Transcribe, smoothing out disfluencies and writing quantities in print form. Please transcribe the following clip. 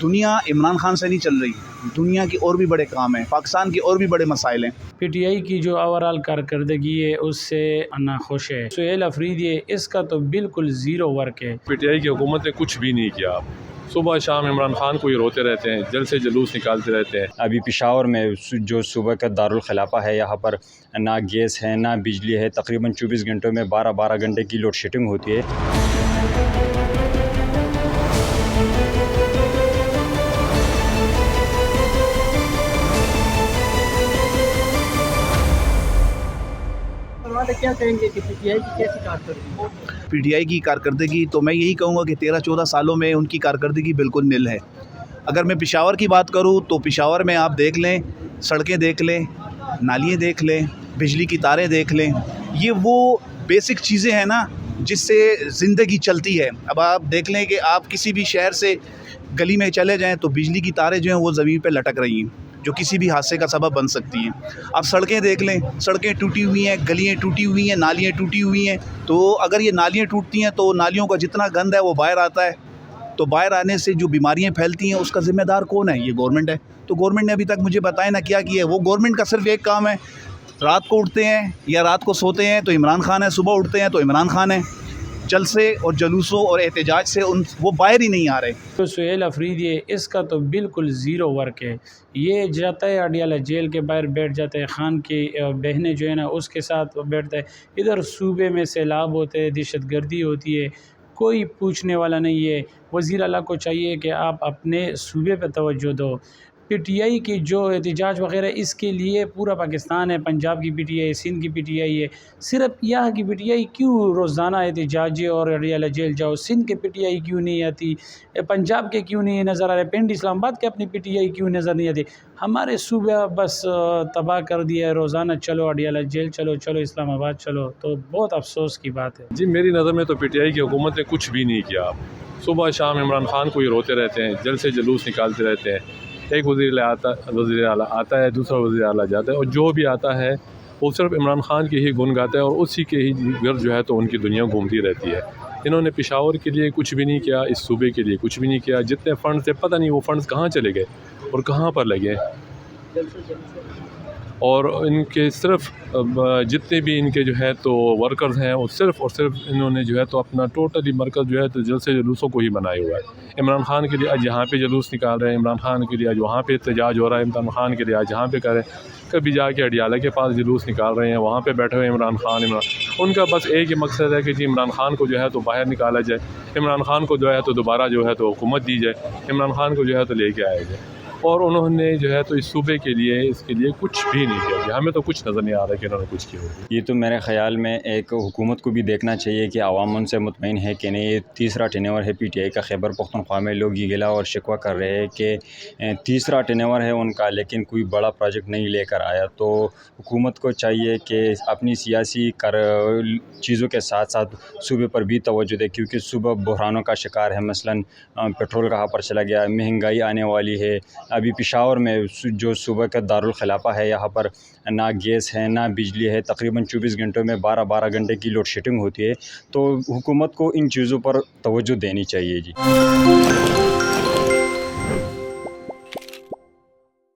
दुनिया इमरान खान से नहीं चल रही है, दुनिया की और भी बड़े काम हैं, पाकिस्तान के और भी बड़े मसाइल हैं। PTI की जो ओवरऑल कारकर्दगी है उससे नाखुश है। सुहेल अफरीदी इसका तो बिल्कुल ज़ीरो वर्क है। PTI की हुकूमत ने कुछ भी नहीं किया। सुबह शाम इमरान खान को ही रोते रहते हैं, जल से जुलूस निकालते रहते हैं। अभी पेशावर में जो सुबह का दारुल खिलाफा है, यहाँ पर ना गैस है ना बिजली है। तकरीबन 24 घंटों में 12-12 घंटे की लोड शेडिंग होती है। क्या कहेंगे कि PTI की कैसी कारकर्दगी? PTI की कारकर्दगी तो मैं यही कहूँगा कि 13-14 सालों में उनकी कारकर्दगी बिल्कुल निल है। अगर मैं पेशावर की बात करूँ तो पेशावर में आप देख लें, सड़कें देख लें, नालियाँ देख लें, बिजली की तारें देख लें, ये वो बेसिक चीज़ें हैं ना जिससे ज़िंदगी चलती है। अब आप देख लें कि आप किसी भी शहर से गली में चले जाएँ तो बिजली की तारें जो हैं वो ज़मीन पे लटक रही हैं, जो किसी भी हादसे का सबब बन सकती हैं। आप सड़कें देख लें, सड़कें टूटी हुई हैं, गलियाँ टूटी हुई हैं, नालियाँ टूटी हुई हैं। तो अगर ये नालियाँ टूटती हैं तो नालियों का जितना गंद है वो बाहर आता है, तो बाहर आने से जो बीमारियां फैलती हैं उसका ज़िम्मेदार कौन है? ये गवर्नमेंट है। तो गवर्नमेंट ने अभी तक मुझे बताया ना क्या किया है। वो गवर्नमेंट का सिर्फ एक काम है, रात को उठते हैं या रात को सोते हैं तो इमरान खान है, सुबह उठते हैं तो इमरान खान है। जलसे और जलूसों और एहतजाज से वो बाहर ही नहीं आ रहे। तो सुहेल अफरीदी इसका तो बिल्कुल ज़ीरो वर्क है। ये जाता है अडियाला जेल के बाहर बैठ जाता है, खान की बहनें जो है ना उसके साथ बैठता है। इधर सूबे में सैलाब होते हैं, दहशत गर्दी होती है, कोई पूछने वाला नहीं है। वज़ीर आला को चाहिए कि आप अपने सूबे पर तवज्जो दो। PTI की जो एहतजाज वगैरह इसके लिए पूरा पाकिस्तान है, पंजाब की PTI, सिंध की PTI है। सिर्फ यहाँ की PTI क्यों रोज़ाना एहतजाज और अडियाला जेल जाओ? सिंध के PTI क्यों नहीं आती? पंजाब के क्यों नहीं नज़र आ रहे? पिंड इस्लामाबाद के अपनी PTI क्यों नज़र नहीं आती? हमारे सूबे बस तबाह कर दिया है। रोज़ाना चलो अडियाला जेल, चलो चलो इस्लामाबाद चलो, तो बहुत अफसोस की बात है। जी, मेरी नज़र में तो PTI की हुकूमत ने कुछ भी नहीं किया। सुबह शाम इमरान खान को ही रोते रहते हैं, जल से जुलूस निकालते रहते हैं। एक वज़ीर आला आता है, दूसरा वज़ीर आला जाता है, और जो भी आता है वो सिर्फ इमरान खान की ही गुण गाता है और उसी के ही घर जो है तो उनकी दुनिया घूमती रहती है। इन्होंने पेशावर के लिए कुछ भी नहीं किया, इस सूबे के लिए कुछ भी नहीं किया। जितने फ़ंड्स थे पता नहीं वो फ़ंड्स कहाँ चले गए और कहाँ पर लगे। और इनके सिर्फ जितने भी इनके जो है तो वर्कर्स हैं वो सिर्फ और सिर्फ इन्होंने जो है तो अपना टोटली मरकज़ जो है तो जलसे जुलूसों को ही बनाए हुआ है। इमरान खान के लिए आज यहाँ पे जुलूस निकाल रहे हैं, इमरान खान के लिए आज वहाँ पे एहतजाज हो रहा है, इमरान खान के लिए आज यहाँ पे कर रहे हैं। कभी जाके अडियाला के पास जुलूस निकाल रहे हैं, वहाँ पे बैठे हुए इमरान उनका बस एक ही मकसद है कि जी इमरान खान को जो है तो बाहर निकाला जाए, इमरान खान को जो है तो दोबारा जो है तो हुकूमत दी जाए, इमरान खान को जो है तो लेके आया जाए। और उन्होंने जो है तो इस सूबे के लिए इसके लिए कुछ भी नहीं किया। हमें तो कुछ नज़र नहीं आ रहा कि उन्होंने कुछ किया होगा। ये तो मेरे ख़्याल में एक हुकूमत को भी देखना चाहिए कि आवाम उनसे मुतमईन है कि नहीं। ये तीसरा टेनेवर है PTI का। खैबर पख्तूनख्वा में लोग ये गिला और शिकवा कर रहे हैं कि तीसरा टेनेवर है उनका, लेकिन कोई बड़ा प्रोजेक्ट नहीं लेकर आया। तो हुकूमत को चाहिए कि अपनी सियासी चीज़ों के साथ साथ सूबे पर भी तवज्जो दे, क्योंकि सूबा बहरानों का शिकार है। मसलन पेट्रोल कहाँ पर चला गया, महंगाई आने वाली है। अभी पेशावर में जो सुबह का दारुल खिलाफा है, यहाँ पर ना गैस है ना बिजली है। तकरीबन 24 घंटों में 12-12 घंटे की लोड शेडिंग होती है। तो हुकूमत को इन चीज़ों पर तवज्जो देनी चाहिए जी।